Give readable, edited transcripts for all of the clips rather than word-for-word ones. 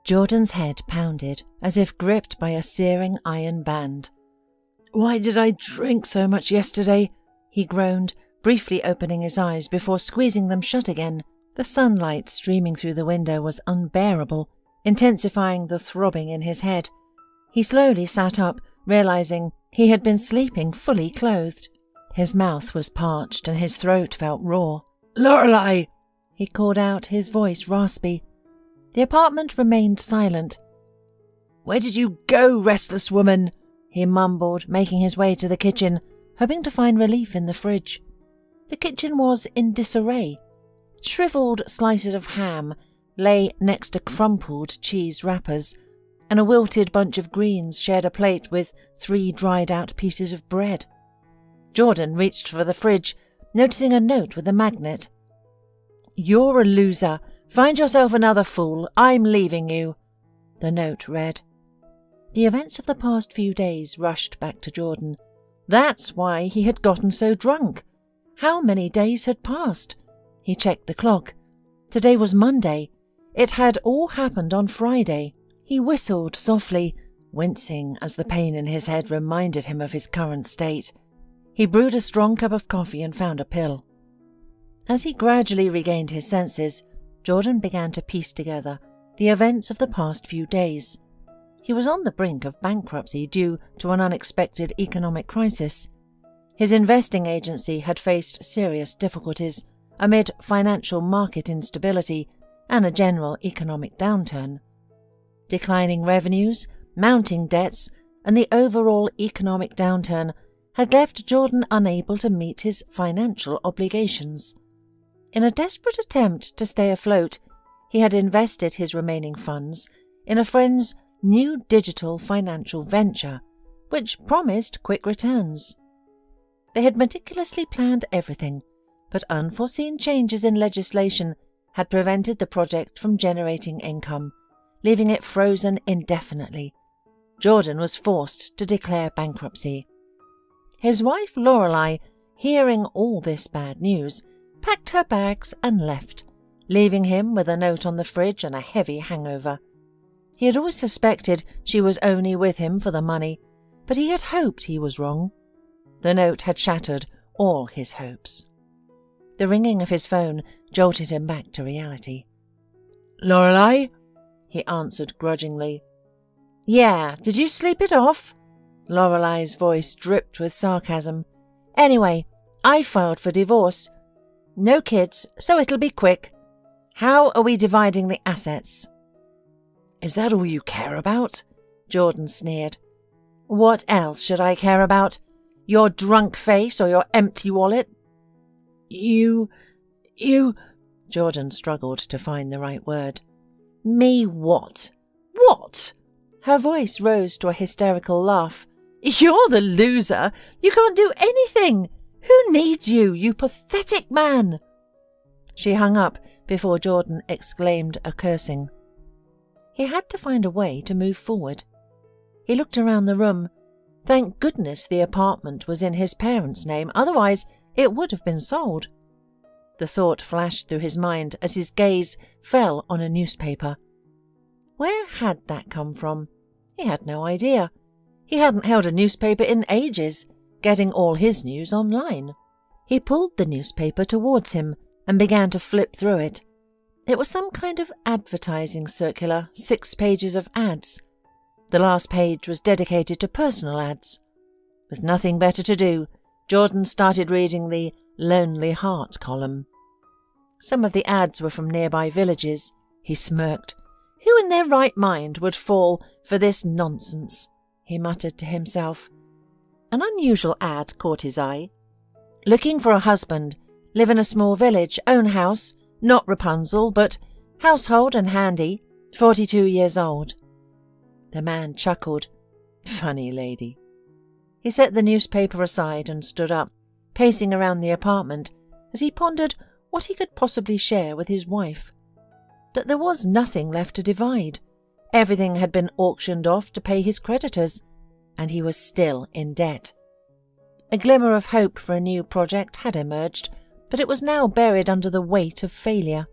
Jordan's head pounded, as if gripped by a searing iron band. "Why did I drink so much yesterday?" he groaned, briefly opening his eyes before squeezing them shut again. The sunlight streaming through the window was unbearable, intensifying the throbbing in his head. He slowly sat up, realizing he had been sleeping fully clothed. His mouth was parched and his throat felt raw. "Lorelei!" he called out, his voice raspy. The apartment remained silent. "Where did you go, restless woman?" he mumbled, making his way to the kitchen, hoping to find relief in the fridge. The kitchen was in disarray. Shriveled slices of ham lay next to crumpled cheese wrappers, and a wilted bunch of greens shared a plate with 3 dried-out pieces of bread. Jordan reached for the fridge, noticing a note with a magnet. "You're a loser. Find yourself another fool. I'm leaving you," the note read. The events of the past few days rushed back to Jordan. That's why he had gotten so drunk. How many days had passed? He checked the clock. Today was Monday. It had all happened on Friday. He whistled softly, wincing as the pain in his head reminded him of his current state. He brewed a strong cup of coffee and found a pill. As he gradually regained his senses, Jordan began to piece together the events of the past few days. He was on the brink of bankruptcy due to an unexpected economic crisis. His investing agency had faced serious difficulties amid financial market instability and a general economic downturn. Declining revenues, mounting debts, and the overall economic downturn had left Jordan unable to meet his financial obligations. In a desperate attempt to stay afloat, he had invested his remaining funds in a friend's new digital financial venture, which promised quick returns. They had meticulously planned everything, but unforeseen changes in legislation had prevented the project from generating income, leaving it frozen indefinitely. Jordan was forced to declare bankruptcy. His wife Lorelei, hearing all this bad news, packed her bags and left, leaving him with a note on the fridge and a heavy hangover. He had always suspected she was only with him for the money, but he had hoped he was wrong. The note had shattered all his hopes. The ringing of his phone jolted him back to reality. "Lorelei?" he answered grudgingly. "Yeah, did you sleep it off?" Lorelei's voice dripped with sarcasm. "Anyway, I filed for divorce. No kids, so it'll be quick. How are we dividing the assets?" "Is that all you care about?" Jordan sneered. "What else should I care about? Your drunk face or your empty wallet?" You... Jordan struggled to find the right word. "Me what? What?" Her voice rose to a hysterical laugh. "You're the loser. You can't do anything. Who needs you, you pathetic man?" She hung up before Jordan exclaimed a cursing. He had to find a way to move forward. He looked around the room. Thank goodness the apartment was in his parents' name, otherwise it would have been sold. The thought flashed through his mind as his gaze fell on a newspaper. Where had that come from? He had no idea. He hadn't held a newspaper in ages, getting all his news online. He pulled the newspaper towards him and began to flip through it. It was some kind of advertising circular, 6 pages of ads. The last page was dedicated to personal ads. With nothing better to do, Jordan started reading the Lonely Heart column. Some of the ads were from nearby villages. He smirked. Who in their right mind would fall for this nonsense? He muttered to himself. An unusual ad caught his eye. Looking for a husband, live in a small village, own house, not Rapunzel, but household and handy, 42 years old. The man chuckled. Funny lady. He set the newspaper aside and stood up, pacing around the apartment as he pondered what he could possibly share with his wife. But there was nothing left to divide. Everything had been auctioned off to pay his creditors, and he was still in debt. A glimmer of hope for a new project had emerged, but it was now buried under the weight of failure.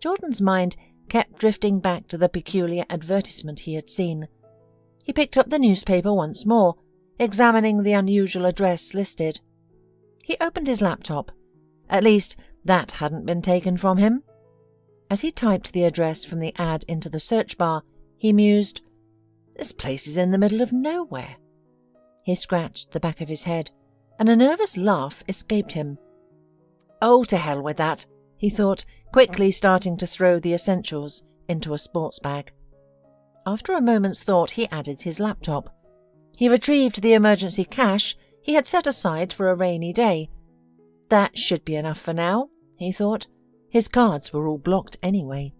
Jordan's mind kept drifting back to the peculiar advertisement he had seen. He picked up the newspaper once more, examining the unusual address listed. He opened his laptop. At least, that hadn't been taken from him. As he typed the address from the ad into the search bar, he mused, "This place is in the middle of nowhere." He scratched the back of his head, and a nervous laugh escaped him. "Oh, to hell with that," he thought, quickly starting to throw the essentials into a sports bag. After a moment's thought, he added his laptop. He retrieved the emergency cash he had set aside for a rainy day. That should be enough for now, he thought. His cards were all blocked anyway.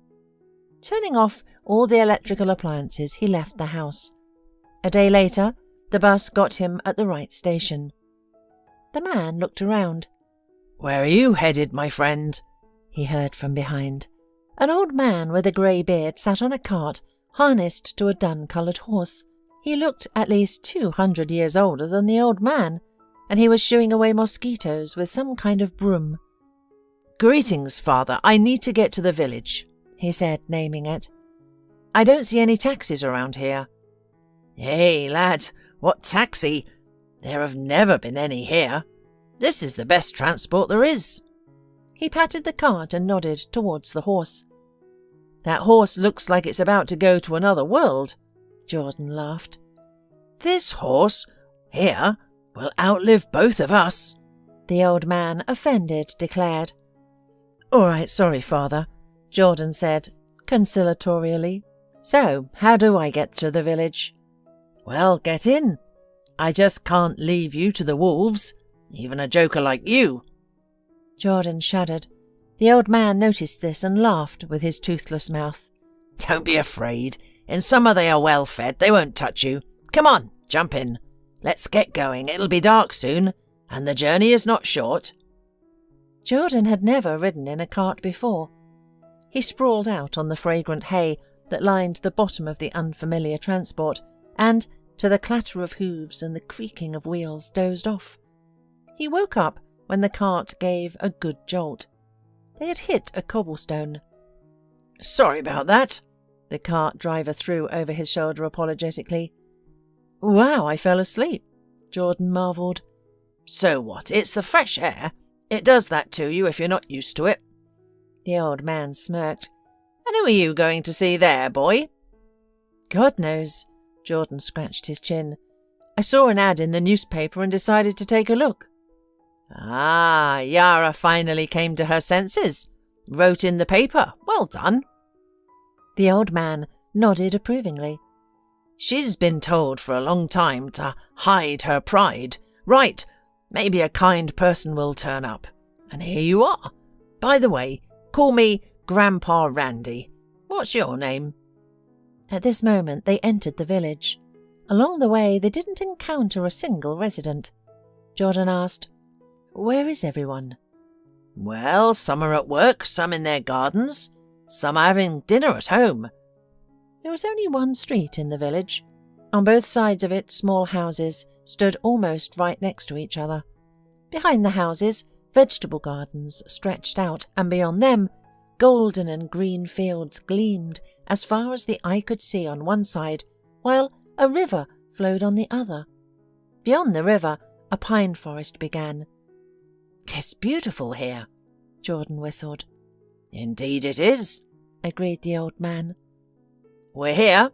Turning off all the electrical appliances, he left the house. A day later, the bus got him at the right station. The man looked around. "Where are you headed, my friend?" he heard from behind. An old man with a grey beard sat on a cart, harnessed to a dun-coloured horse. He looked at least 200 years older than the old man, and he was shooing away mosquitoes with some kind of broom. "Greetings, father. I need to get to the village," he said, naming it. "I don't see any taxis around here." "Hey, lad, what taxi? There have never been any here. This is the best transport there is." He patted the cart and nodded towards the horse. "That horse looks like it's about to go to another world," Jordan laughed. "This horse, here, will outlive both of us," the old man, offended, declared. "All right, sorry, father," Jordan said, conciliatorily. "So, how do I get to the village?" "Well, get in. I just can't leave you to the wolves, even a joker like you." Jordan shuddered. The old man noticed this and laughed with his toothless mouth. "Don't be afraid. In summer they are well fed. They won't touch you. Come on, jump in. Let's get going. It'll be dark soon, and the journey is not short." Jordan had never ridden in a cart before. He sprawled out on the fragrant hay that lined the bottom of the unfamiliar transport, and, to the clatter of hooves and the creaking of wheels, dozed off. He woke up when the cart gave a good jolt. They had hit a cobblestone. "Sorry about that," the cart driver threw over his shoulder apologetically. "Wow, I fell asleep," Jordan marvelled. "So what? It's the fresh air. It does that to you if you're not used to it." The old man smirked. "And who are you going to see there, boy?" "God knows." Jordan scratched his chin. "I saw an ad in the newspaper and decided to take a look." "Ah, Yara finally came to her senses. Wrote in the paper. Well done." The old man nodded approvingly. "She's been told for a long time to hide her pride. Right, maybe a kind person will turn up. And here you are. By the way, call me Grandpa Randy. What's your name?" At this moment they entered the village. Along the way they didn't encounter a single resident. Jordan asked, "Where is everyone?" "Well, some are at work, some in their gardens. Some are having dinner at home." There was only one street in the village. On both sides of it, small houses stood almost right next to each other. Behind the houses, vegetable gardens stretched out, and beyond them, golden and green fields gleamed as far as the eye could see on one side, while a river flowed on the other. Beyond the river, a pine forest began. "It's beautiful here," Jordan whistled. "Indeed it is," agreed the old man. "We're here."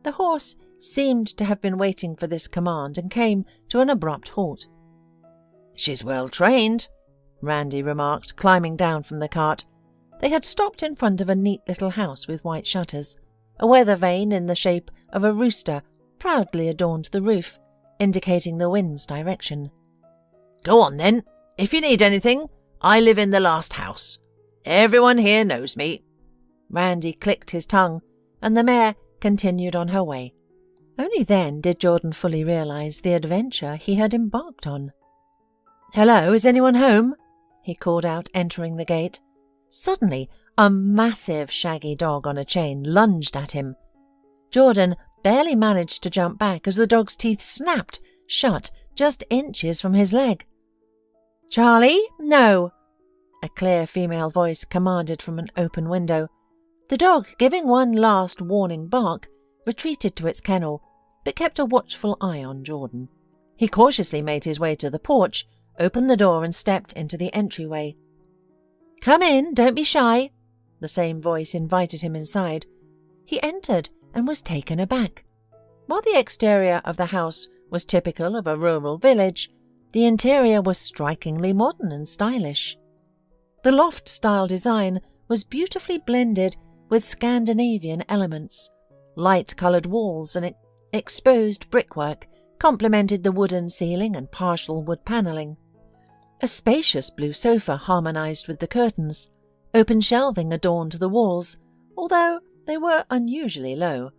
The horse seemed to have been waiting for this command and came to an abrupt halt. "She's well trained," Randy remarked, climbing down from the cart. They had stopped in front of a neat little house with white shutters. A weather vane in the shape of a rooster proudly adorned the roof, indicating the wind's direction. "Go on then. If you need anything, I live in the last house. Everyone here knows me." Randy clicked his tongue, and the mare continued on her way. Only then did Jordan fully realise the adventure he had embarked on. "Hello, is anyone home?" he called out, entering the gate. Suddenly, a massive shaggy dog on a chain lunged at him. Jordan barely managed to jump back as the dog's teeth snapped shut just inches from his leg. "Charlie, no!" a clear female voice commanded from an open window. The dog, giving one last warning bark, retreated to its kennel, but kept a watchful eye on Jordan. He cautiously made his way to the porch, opened the door and stepped into the entryway. "Come in, don't be shy," the same voice invited him inside. He entered and was taken aback. While the exterior of the house was typical of a rural village, the interior was strikingly modern and stylish. The loft-style design was beautifully blended with Scandinavian elements. Light-coloured walls and exposed brickwork complemented the wooden ceiling and partial wood panelling. A spacious blue sofa harmonised with the curtains. Open shelving adorned the walls, although they were unusually low.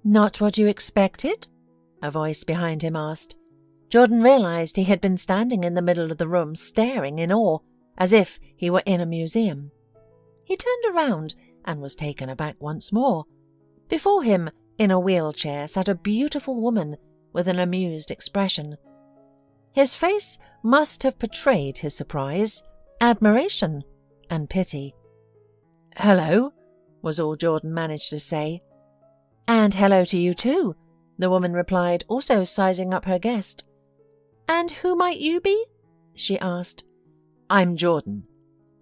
"Not what you expected?" a voice behind him asked. Jordan realised he had been standing in the middle of the room staring in awe, as if he were in a museum. He turned around and was taken aback once more. Before him, in a wheelchair, sat a beautiful woman with an amused expression. His face must have portrayed his surprise, admiration, and pity. "Hello," was all Jordan managed to say. "And hello to you too," the woman replied, also sizing up her guest. "And who might you be?" she asked. "I'm Jordan."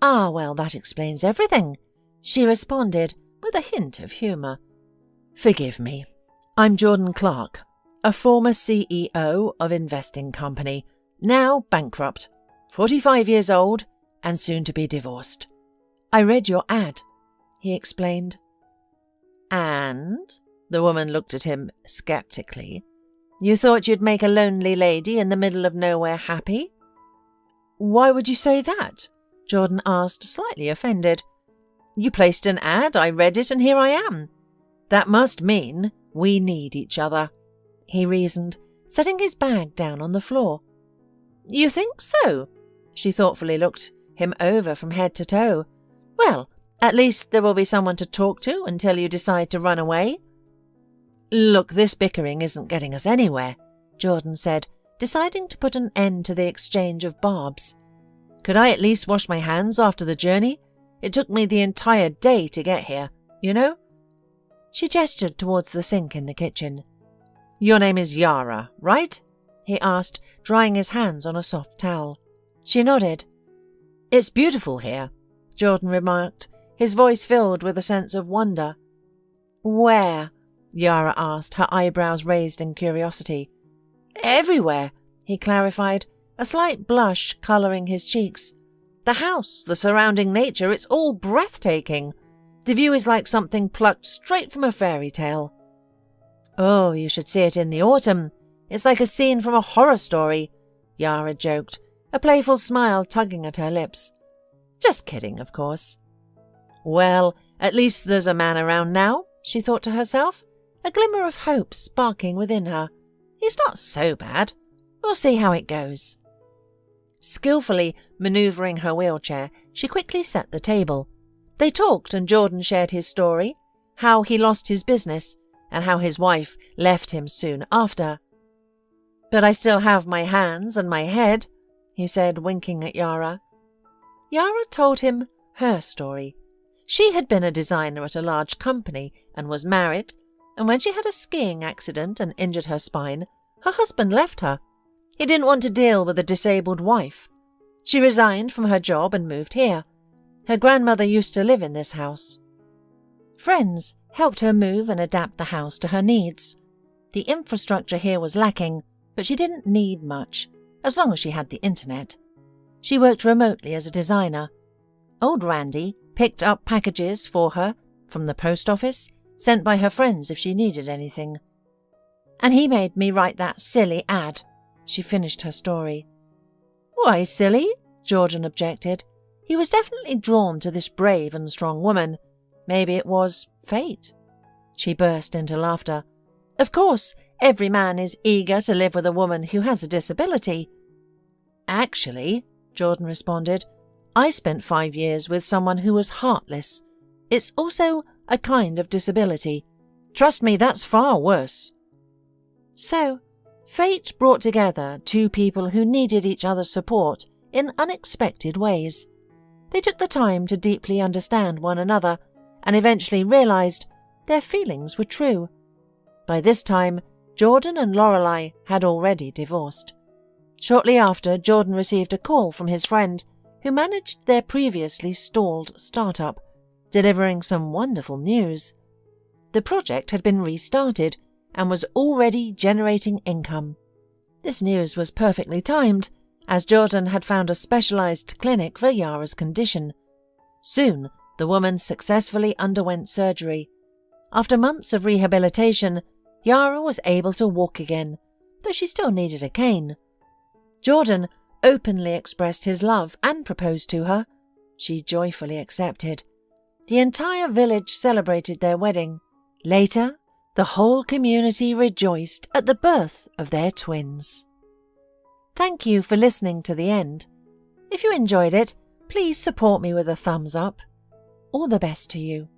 "Ah, well, that explains everything," she responded with a hint of humour. "Forgive me. I'm Jordan Clark, a former CEO of investing company, now bankrupt, 45 years old and soon to be divorced. I read your ad," he explained. "And?" The woman looked at him sceptically. "You thought you'd make a lonely lady in the middle of nowhere happy?" "Why would you say that?" Jordan asked, slightly offended. "You placed an ad, I read it, and here I am. That must mean we need each other," he reasoned, setting his bag down on the floor. "You think so?" She thoughtfully looked him over from head to toe. "Well, at least there will be someone to talk to until you decide to run away." "Look, this bickering isn't getting us anywhere," Jordan said, deciding to put an end to the exchange of barbs. "Could I at least wash my hands after the journey? It took me the entire day to get here, you know?" She gestured towards the sink in the kitchen. "Your name is Yara, right?" he asked, drying his hands on a soft towel. She nodded. "It's beautiful here," Jordan remarked, his voice filled with a sense of wonder. "Where?" Yara asked, her eyebrows raised in curiosity. "Everywhere," he clarified, a slight blush colouring his cheeks. "The house, the surrounding nature, it's all breathtaking. The view is like something plucked straight from a fairy tale." "Oh, you should see it in the autumn. It's like a scene from a horror story," Yara joked, a playful smile tugging at her lips. "Just kidding, of course." "Well, at least there's a man around now," she thought to herself, a glimmer of hope sparking within her. "He's not so bad. We'll see how it goes." Skillfully manoeuvring her wheelchair, she quickly set the table. They talked and Jordan shared his story, how he lost his business and how his wife left him soon after. "But I still have my hands and my head," he said, winking at Yara. Yara told him her story. She had been a designer at a large company and was married, and when she had a skiing accident and injured her spine, her husband left her. He didn't want to deal with a disabled wife. She resigned from her job and moved here. Her grandmother used to live in this house. Friends helped her move and adapt the house to her needs. The infrastructure here was lacking, but she didn't need much, as long as she had the internet. She worked remotely as a designer. Old Randy picked up packages for her from the post office, sent by her friends if she needed anything. "And he made me write that silly ad," she finished her story. "Why silly?" Jordan objected. He was definitely drawn to this brave and strong woman. Maybe it was fate. She burst into laughter. "Of course, every man is eager to live with a woman who has a disability." "Actually," Jordan responded, "I spent 5 years with someone who was heartless. It's also a kind of disability. Trust me, that's far worse." So, fate brought together two people who needed each other's support in unexpected ways. They took the time to deeply understand one another and eventually realized their feelings were true. By this time, Jordan and Lorelei had already divorced. Shortly after, Jordan received a call from his friend who managed their previously stalled startup, delivering some wonderful news. The project had been restarted and was already generating income. This news was perfectly timed, as Jordan had found a specialized clinic for Yara's condition. Soon, the woman successfully underwent surgery. After months of rehabilitation, Yara was able to walk again, though she still needed a cane. Jordan openly expressed his love and proposed to her. She joyfully accepted. The entire village celebrated their wedding. Later, the whole community rejoiced at the birth of their twins. Thank you for listening to the end. If you enjoyed it, please support me with a thumbs up. All the best to you.